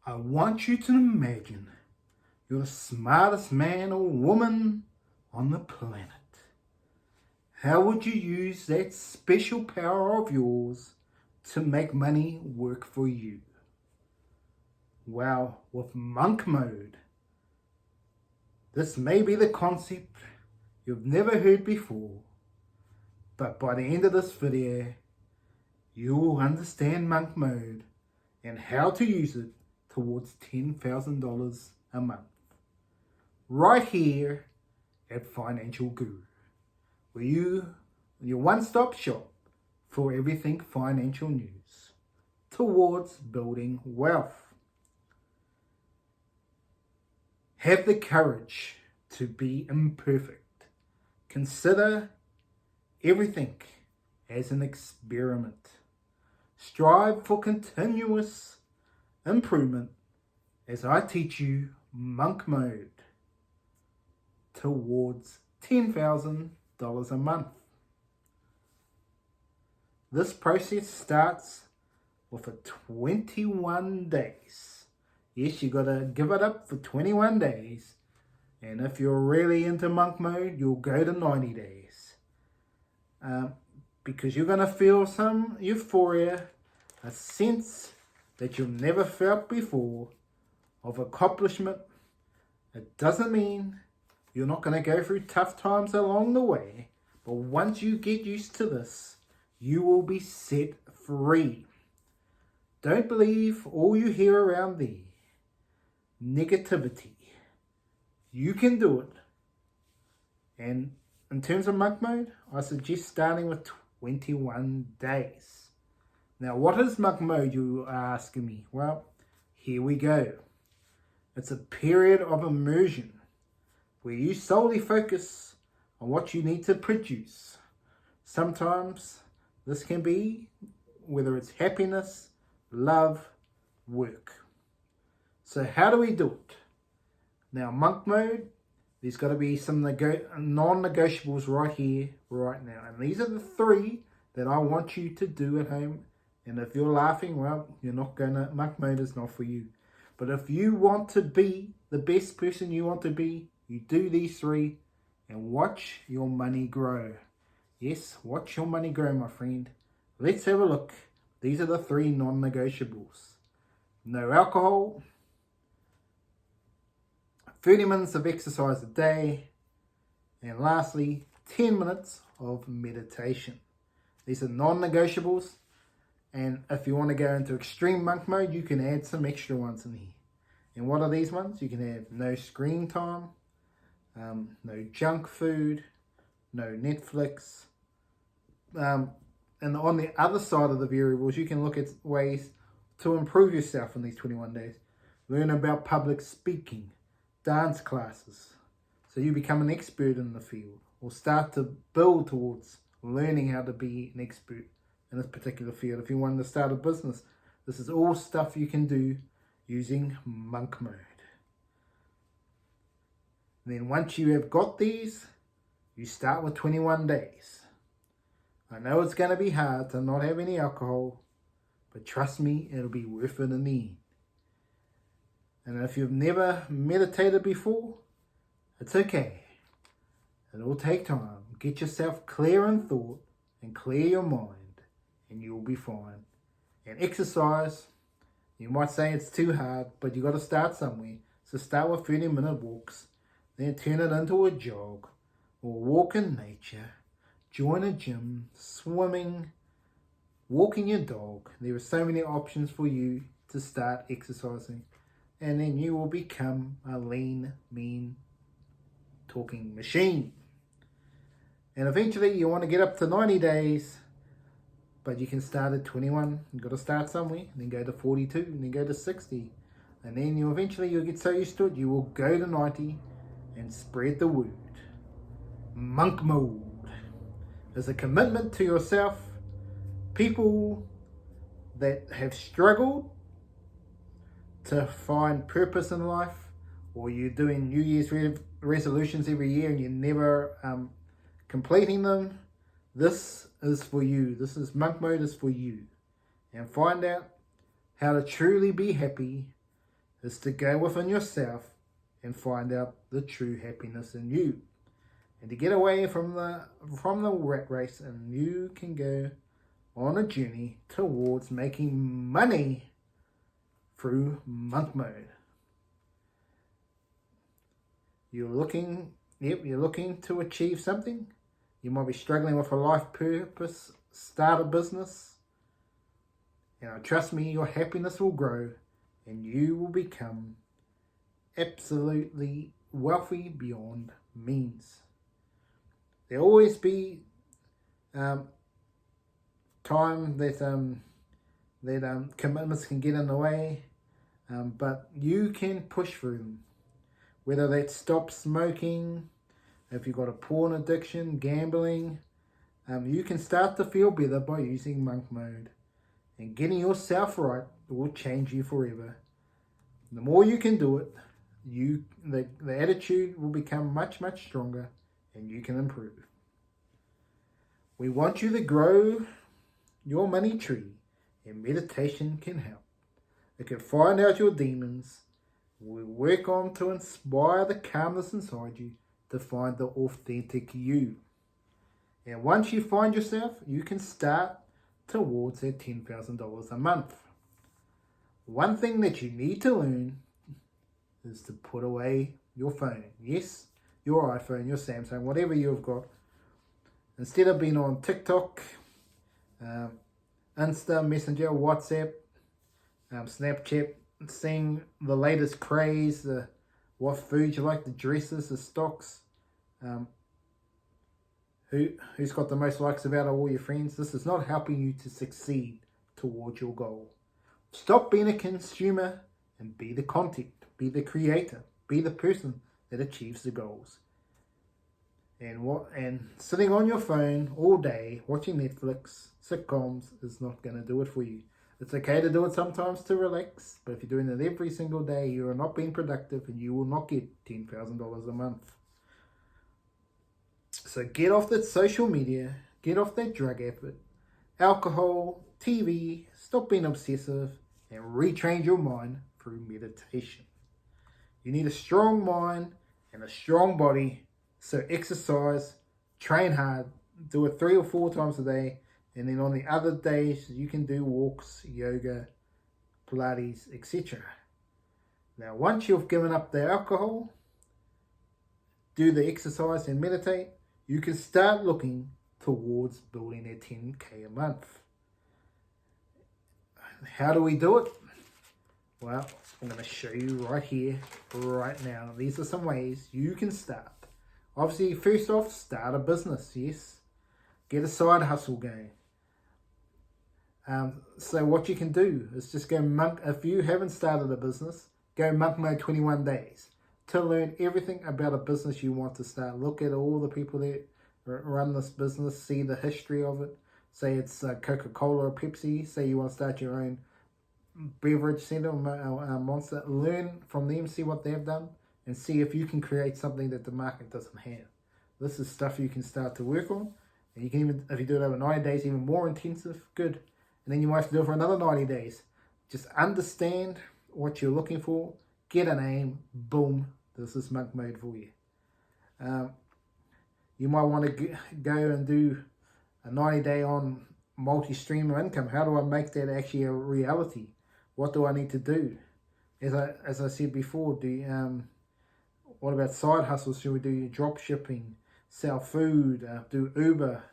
I want you to imagine you're the smartest man or woman on the planet. How would you use that special power of yours to make money work for you? Well, with monk mode, this may be the concept you've never heard before, but by the end of this video, you will understand monk mode and how to use it towards $10,000 a month. Right here at Financial Guru, where your one-stop shop for everything financial news towards building wealth. Have the courage to be imperfect. Consider everything as an experiment. Strive for continuous improvement as I teach you monk mode towards $10,000 a month. This process starts with a 21 days. Yes, you gotta give it up for 21 days. And if you're really into monk mode, you'll go to 90 days. Because you're gonna feel some euphoria, a sense that you've never felt before of accomplishment. It doesn't mean you're not gonna go through tough times along the way, but once you get used to this, you will be set free. Don't believe all you hear around there. Negativity. You can do it. And in terms of monk mode, I suggest starting with 21 days. Now, what is monk mode, you are asking me? Well, here we go. It's a period of immersion where you solely focus on what you need to produce. Sometimes this can be whether it's happiness, love, work. So how do we do it? Now, monk mode, there's got to be some non-negotiables right here, right now. And these are the 3 that I want you to do at home. And if you're laughing, well, monk mode is not for you. But if you want to be the best person you want to be, you do these 3 and watch your money grow. Yes, watch your money grow, my friend. Let's have a look. These are the 3 non-negotiables. No alcohol, 30 minutes of exercise a day, and lastly, 10 minutes of meditation. These are non-negotiables, and if you want to go into extreme monk mode, you can add some extra ones in here. And what are these ones? You can have no screen time, no junk food, no Netflix. And on the other side of the variables, you can look at ways to improve yourself in these 21 days. Learn about public speaking, dance classes, so you become an expert in the field, or start to build towards learning how to be an expert in this particular field. If you want to start a business, this is all stuff you can do using monk mode. And then once you have got these, you start with 21 days. I know it's going to be hard to not have any alcohol, but trust me, it'll be worth it in the end. And if you've never meditated before, it's okay. It'll take time. Get yourself clear in thought and clear your mind, and you'll be fine. And exercise, you might say it's too hard, but you got to start somewhere. So start with 30-minute walks, then turn it into a jog, or walk in nature, join a gym, swimming, walking your dog. There are so many options for you to start exercising. And then you will become a lean, mean, talking machine. And eventually you want to get up to 90 days, but you can start at 21. You've got to start somewhere, and then go to 42, and then go to 60. And then you'll get so used to it, you will go to 90 and spread the word. Monk mode is a commitment to yourself. People that have struggled to find purpose in life, or you're doing New Year's resolutions every year and you're never completing them, this is for you. This is monk mode is for you. And find out how to truly be happy is to go within yourself and find out the true happiness in you. And to get away from the rat race, and you can go on a journey towards making money through monk mode. You're looking to achieve something. You might be struggling with a life purpose, start a business. And trust me, your happiness will grow and you will become absolutely wealthy beyond means. There'll always be time that commitments can get in the way, but you can push through them. Whether that's stop smoking, if you've got a porn addiction, gambling, you can start to feel better by using monk mode. And getting yourself right will change you forever. The more you can do it, the attitude will become much, much stronger and you can improve. We want you to grow your money tree, and meditation can help. It can find out your demons. We work on to inspire the calmness inside you to find the authentic you. And once you find yourself, you can start towards that $10,000 a month. One thing that you need to learn is to put away your phone. Yes, your iPhone, your Samsung, whatever you've got. Instead of being on TikTok, Insta, Messenger, WhatsApp, Snapchat, seeing the latest craze, what food you like, the dresses, the stocks, who's got the most likes about all your friends. This is not helping you to succeed towards your goal. Stop being a consumer and be the content, be the creator, be the person that achieves the goals. And sitting on your phone all day watching Netflix, sitcoms is not going to do it for you. It's okay to do it sometimes to relax, but if you're doing it every single day, you are not being productive and you will not get $10,000 a month. So get off that social media, get off that drug habit, alcohol, TV, stop being obsessive, and retrain your mind through meditation. You need a strong mind and a strong body, so exercise, train hard, do it 3 or 4 times a day, and then on the other days you can do walks, yoga, Pilates, etc. Now once you've given up the alcohol, do the exercise and meditate, you can start looking towards building a 10K a month. How do we do it? Well, I'm going to show you right here, right now. These are some ways you can start. Obviously, first off, start a business, yes. Get a side hustle going. So what you can do is just go monk. If you haven't started a business, go monk mode 21 days to learn everything about a business you want to start. Look at all the people that run this business, see the history of it. Say it's Coca-Cola or Pepsi. Say you want to start your own beverage center, Monster. Learn from them, see what they've done, and see if you can create something that the market doesn't have. This is stuff you can start to work on. And you can even, if you do it over 90 days, even more intensive, good. And then you might have to do it for another 90 days. Just understand what you're looking for, get an aim, boom, this is monk mode for you. You might want to go and do a 90-day on multi-stream of income. How do I make that actually a reality? What do I need to do? As I said before, what about side hustles? Should we do drop shipping, sell food, do Uber,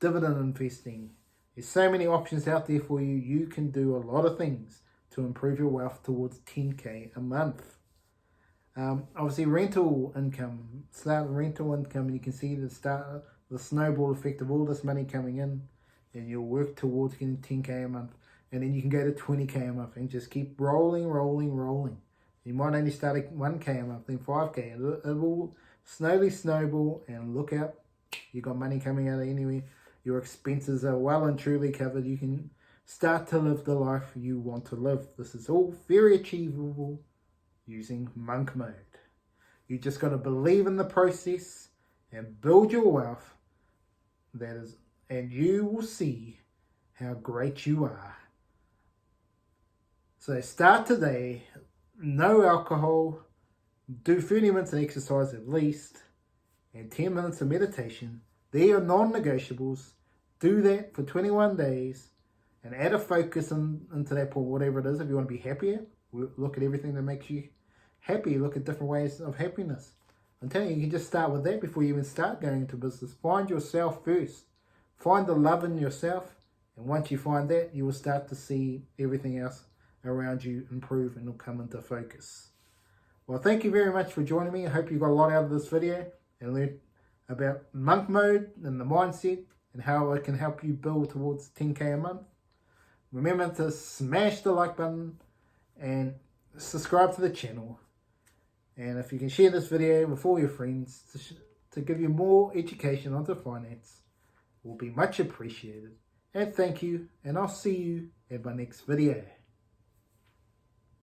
dividend investing? There's so many options out there for you. You can do a lot of things to improve your wealth towards 10K a month. Obviously, rental income. Start rental income, and you can see the snowball effect of all this money coming in, and you'll work towards getting 10K a month. And then you can go to 20K a month and just keep rolling. You might only start at 1K a month, then 5K. It will slowly snowball, and look out, you got money coming out of anywhere. Your expenses are well and truly covered. You can start to live the life you want to live. This is all very achievable using monk mode. You just got to believe in the process and build your wealth. And you will see how great you are. So start today. no alcohol, do 30 minutes of exercise at least, and 10 minutes of meditation. They are non-negotiables. Do that for 21 days and add a focus into that point, whatever it is. If you want to be happier, look at everything that makes you happy. Look at different ways of happiness. I'm telling you, you can just start with that before you even start going into business. Find yourself first. Find the love in yourself. And once you find that, you will start to see everything else around you improve and it'll come into focus. Well, thank you very much for joining me. I hope you got a lot out of this video and learned about monk mode and the mindset and how it can help you build towards 10K a month. Remember to smash the like button and subscribe to the channel. And if you can share this video with all your friends to give you more education onto finance, it will be much appreciated. And thank you, and I'll see you in my next video.